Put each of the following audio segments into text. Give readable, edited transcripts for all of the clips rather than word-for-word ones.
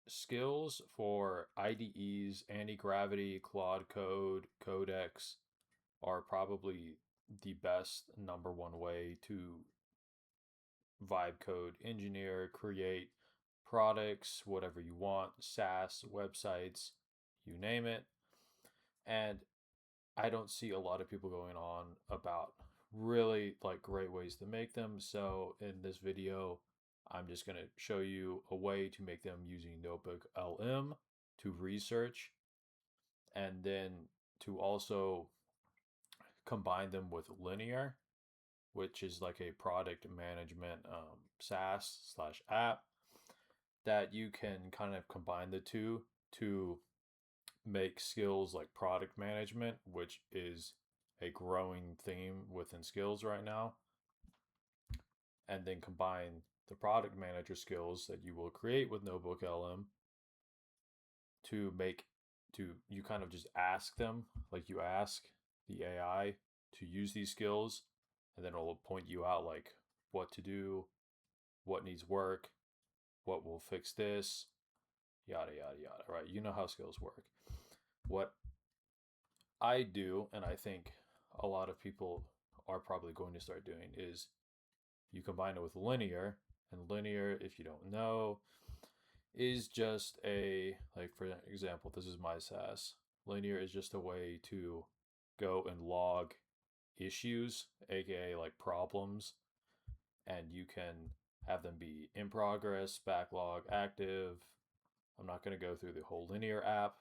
skills for IDEs, Antigravity, Claude Code, Codex are probably the best number one way to vibe code engineer, create products, whatever you want, SaaS, websites, you name it. And I don't see a lot of people going on about really like great ways to make them. So in this video, I'm just going to show you a way to make them using Notebook LM to research and then to also combine them with Linear, which is like a product management SaaS slash app that you can kind of combine the two to make skills like product management, which is a growing theme within skills right now, and then combine the product manager skills that you will create with Notebook LM to make you kind of just ask them, like you ask the AI to use these skills, and then it'll point you out like what to do, what needs work, what will fix this, yada yada yada, right? You know how skills work. What I do, and I think a lot of people are probably going to start doing, is you combine it with linear. And linear, if you don't know, is just like for example, this is my SaaS. Linear is just a way to go and log issues, aka like problems, and you can have them be in progress, backlog, active. I'm not going to go through the whole linear app,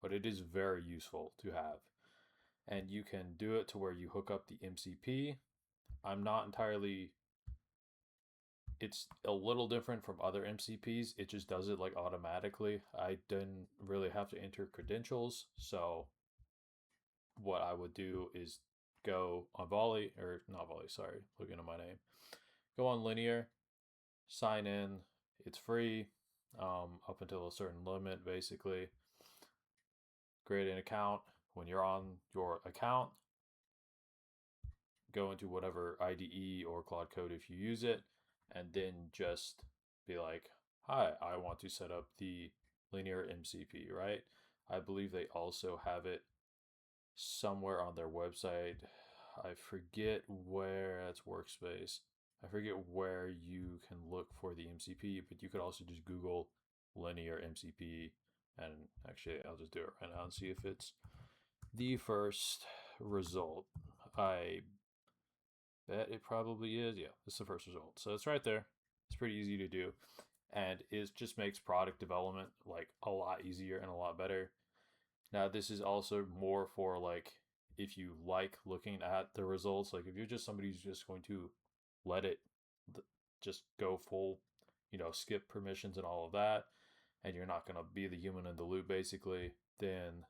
but it is very useful to have. And you can do it to where you hook up the MCP. I'm not entirely, it's a little different from other MCPs. It just does it like automatically. I didn't really have to enter credentials. So what I would do is go on Volley, or not Volley, sorry, looking at my name. Go on Linear, sign in. It's free up until a certain limit, basically. Create an account. When you're on your account, go into whatever IDE or Claude Code if you use it, and then just be like, hi, I want to set up the linear MCP, right? I believe they also have it somewhere on their website. I forget where, that's Workspace. I forget where you can look for the MCP, but you could also just Google linear MCP. And actually, I'll just do it right now and see if it's the first result. I bet it probably is. Yeah, it's the first result. So it's right there. It's pretty easy to do. And it just makes product development like a lot easier and a lot better. Now, this is also more for like if you like looking at the results, like if you're just somebody who's just going to let it just go full, skip permissions and all of that, and you're not going to be the human in the loop basically, then,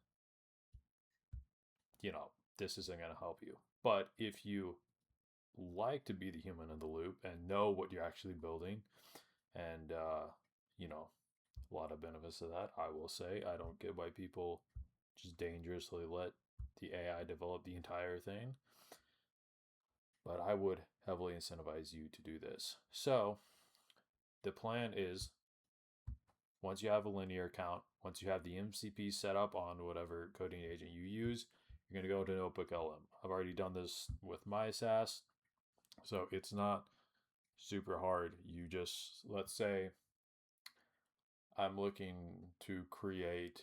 this isn't going to help you. But if you like to be the human in the loop and know what you're actually building, and, a lot of benefits to that, I will say. I don't get why people just dangerously let the AI develop the entire thing. But I would heavily incentivize you to do this. So the plan is once you have a linear account, once you have the MCP set up on whatever coding agent you use, you're going to go to Notebook LM. I've already done this with my SaaS, so it's not super hard. You just, let's say, I'm looking to create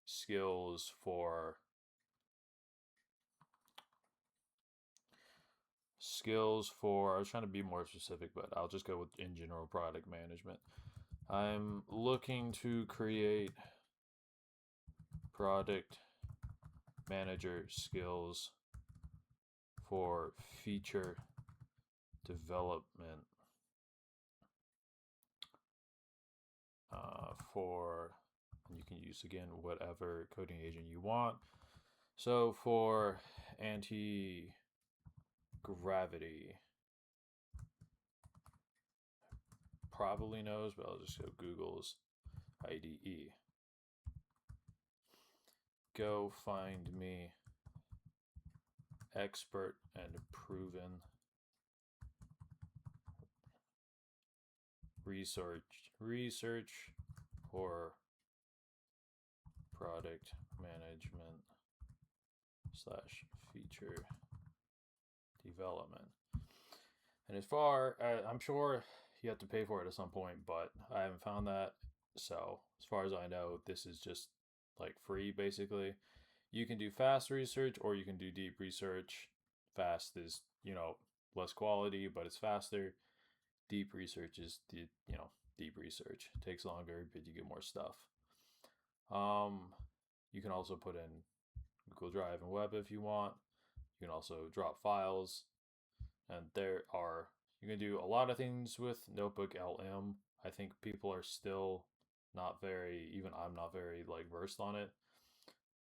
skills for I was trying to be more specific, but I'll just go with in general product management. I'm looking to create product manager skills for feature development you can use again whatever coding agent you want. So for Antigravity, probably knows, but I'll just go Google's IDE. Go find me expert and proven research or product management slash feature development. And as far I'm sure you have to pay for it at some point, but I haven't found that. So as far as I know, this is just like free basically. You can do fast research or you can do deep research. Fast is, less quality, but it's faster. Deep research is deep research. It takes longer, but you get more stuff. You can also put in Google Drive and Web if you want. You can also drop files, and you can do a lot of things with Notebook LM. I think people are still not very, even I'm not very like versed on it,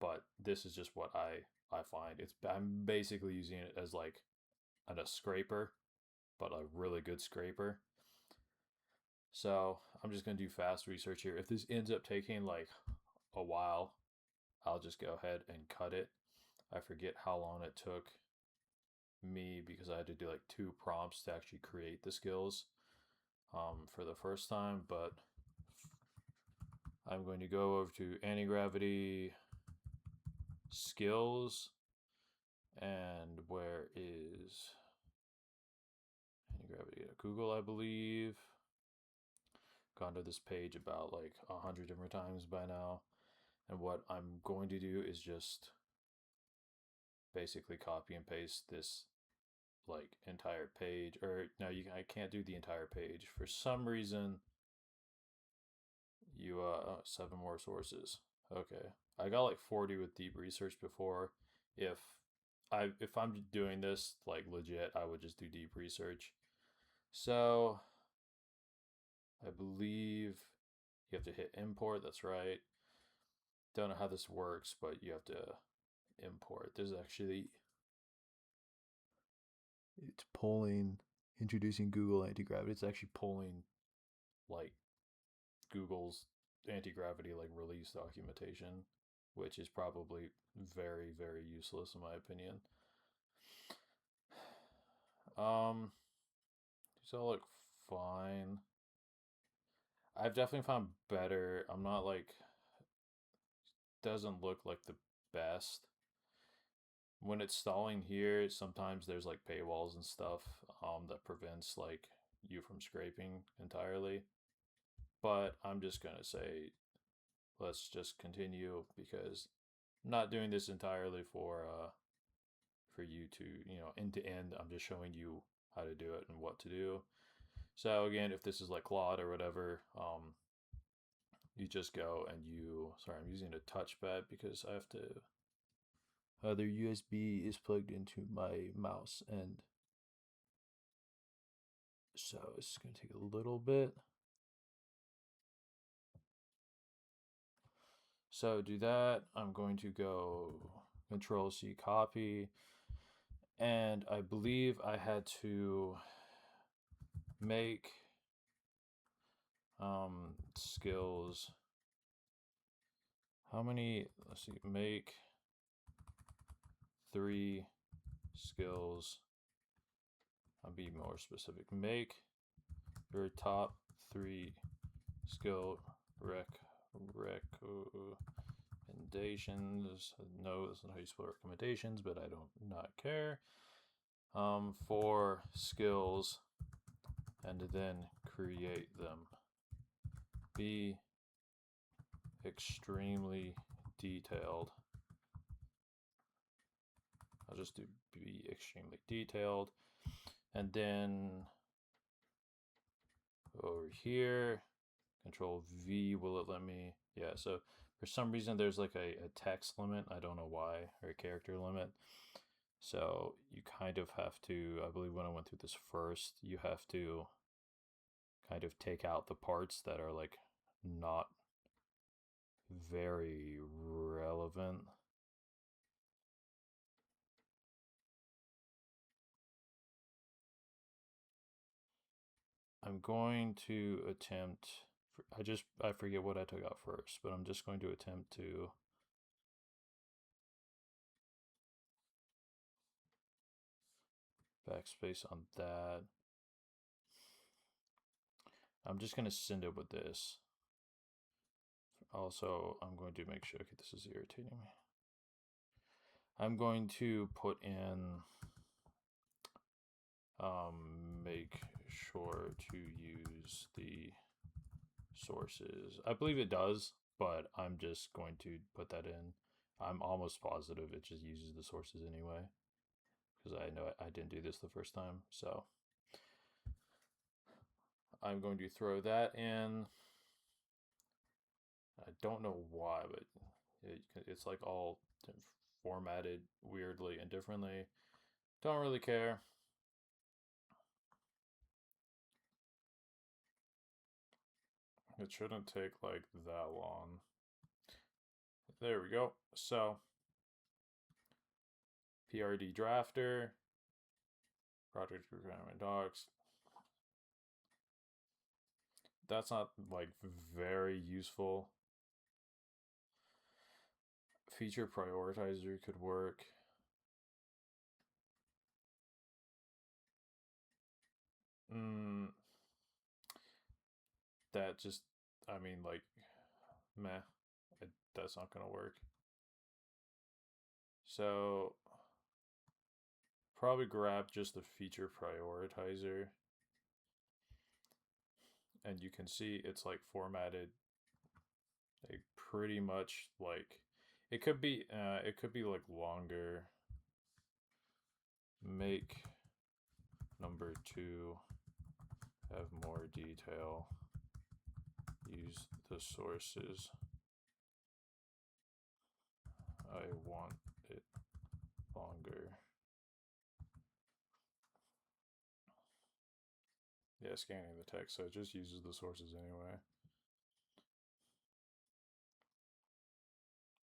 but this is just what I find. I'm basically using it as like a scraper, but a really good scraper. So I'm just gonna do fast research here. If this ends up taking like a while, I'll just go ahead and cut it. I forget how long it took me because I had to do like 2 prompts to actually create the skills for the first time, but I'm going to go over to Antigravity skills, and where is Antigravity at Google, I believe. Gone to this page about like 100 different times by now, and what I'm going to do is just basically copy and paste this like entire page, or no, I can't do the entire page for some reason. 7 more sources. Okay, I got like 40 with deep research before. If I'm doing this like legit, I would just do deep research. So I believe you have to hit import. That's right. Don't know how this works, but you have to import. There's actually, it's pulling, introducing Google Antigravity. It's actually pulling like Google's Antigravity like release documentation, which is probably very, very useless in my opinion. These all look fine. I've definitely found better. I'm not like, doesn't look like the best. When it's stalling here, sometimes there's like paywalls and stuff that prevents like you from scraping entirely. But I'm just gonna say let's just continue because I'm not doing this entirely for you to, end to end. I'm just showing you how to do it and what to do. So again, if this is like Claude or whatever, you just go and sorry, I'm using a touchpad because I have to, their USB is plugged into my mouse, and so it's going to take a little bit. So do that. I'm going to go Control C copy, and I believe I had to make skills. How many? Let's see. Make 3 skills. I'll be more specific. Make your top 3 skill recommendations. No, that's not how you spell recommendations, but I don't not care. 4 skills, and then create them. Be extremely detailed. I'll just do be extremely detailed, and then over here, Control V, will it let me? Yeah, so for some reason there's like a text limit. I don't know why, or a character limit. So you kind of have to, I believe when I went through this first, you have to kind of take out the parts that are like not very relevant. I'm going to attempt, I forget what I took out first, but I'm just going to attempt to backspace on that. I'm just going to send it with this. Also, I'm going to make sure, okay, this is irritating me. I'm going to put in, make sure to use the sources. I believe it does, but I'm just going to put that in. I'm almost positive it just uses the sources anyway, because I know I didn't do this the first time. So I'm going to throw that in. I don't know why, but it's like all formatted weirdly and differently. Don't really care. It shouldn't take like that long. There we go. So PRD drafter, project requirement docs. That's not like very useful. Feature prioritizer could work. That just, I mean, like, meh. That's not gonna work. So probably grab just the feature prioritizer, and you can see it's like formatted like pretty much like it could be like longer. Make number 2 have more detail. Use the sources. I want it longer. Yeah, scanning the text, so it just uses the sources anyway.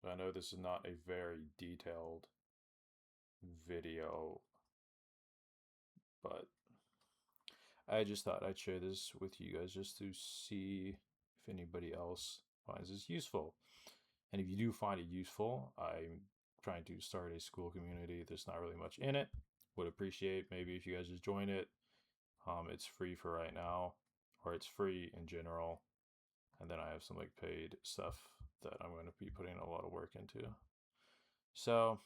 But I know this is not a very detailed video, but I just thought I'd share this with you guys just to see if anybody else finds this useful. And if you do find it useful, I'm trying to start a Skool community. There's not really much in it. Would appreciate maybe if you guys just join it. It's free for right now, or it's free in general. And then I have some like paid stuff that I'm going to be putting a lot of work into. So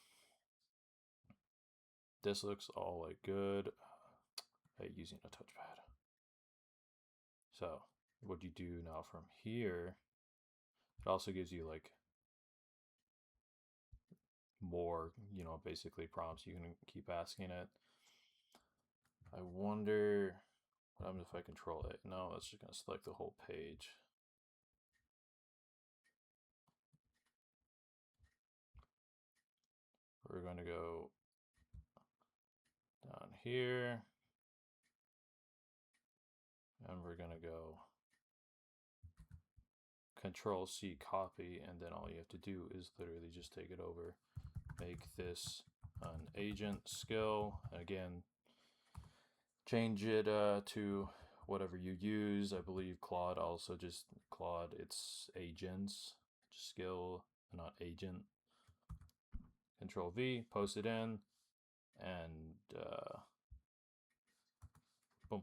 this looks all like good. Using a touchpad. So what you do now from here, it also gives you like more, basically prompts. You can keep asking it. I wonder what happens if I control it. No, it's just going to select the whole page. We're going to go down here, and we're going to go Control C, copy, and then all you have to do is literally just take it over. Make this an agent skill. Again, change it to whatever you use. I believe Claude also just Claude, it's agents, skill, not agent. Control V, post it in, and boom.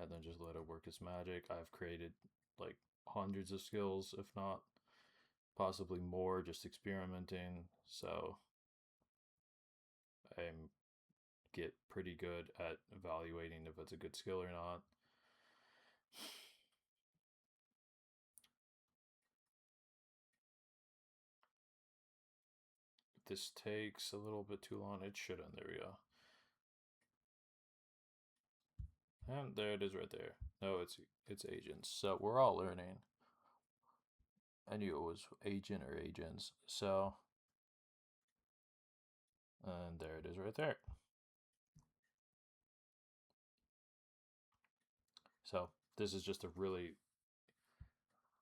And then just let it work its magic. I've created like hundreds of skills, if not possibly more, just experimenting. So I get pretty good at evaluating if it's a good skill or not. This takes a little bit too long. It shouldn't. There we go. And there it is right there. No, it's agents. So we're all learning. I knew it was agent or agents. So, and there it is right there. So this is just a really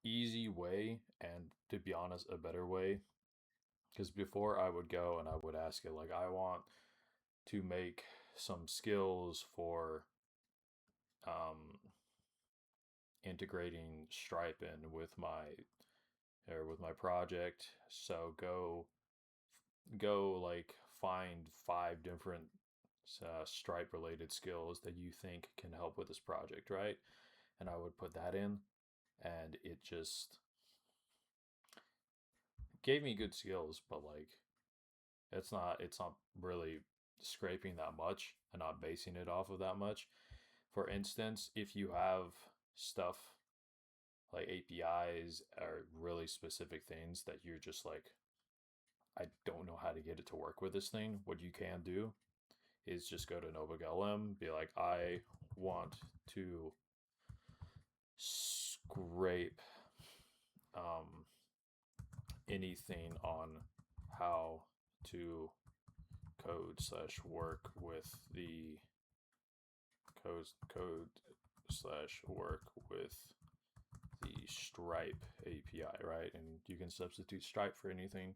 easy way, and to be honest, a better way. Because before I would go and I would ask it, like, I want to make some skills for integrating Stripe in with my project. So go like find 5 different Stripe related skills that you think can help with this project, right? And I would put that in, and it just gave me good skills, but like it's not really scraping that much and not basing it off of that much. For instance, if you have stuff like APIs or really specific things that you're just like, I don't know how to get it to work with this thing, what you can do is just go to Notebook LM, be like, I want to scrape um, anything on how to code/work with the code/work with the Stripe API, right? And you can substitute Stripe for anything,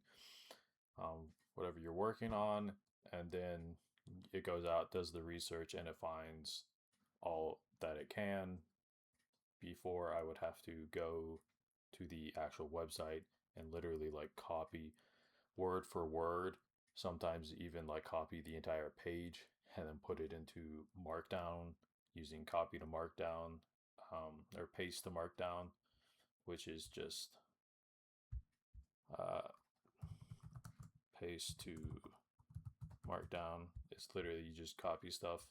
whatever you're working on, and then it goes out, does the research, and it finds all that it can before I would have to go to the actual website and literally like copy word for word, sometimes even like copy the entire page and then put it into Markdown using copy to Markdown, or paste to Markdown, which is just uh, paste to Markdown. It's literally you just copy stuff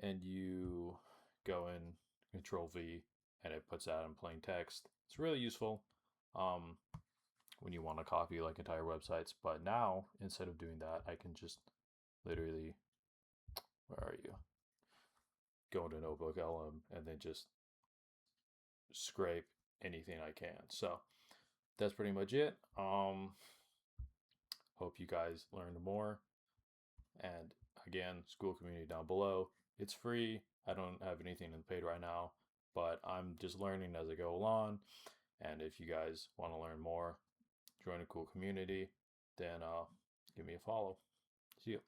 and you go in Control V and it puts out in plain text. It's really useful when you want to copy like entire websites. But now instead of doing that, I can just literally, where are you? Go into Notebook LM and then just scrape anything I can. So that's pretty much it. Hope you guys learned more. And again, school community down below. It's free. I don't have anything in paid right now, but I'm just learning as I go along. And if you guys want to learn more, join a cool community, then give me a follow. See you.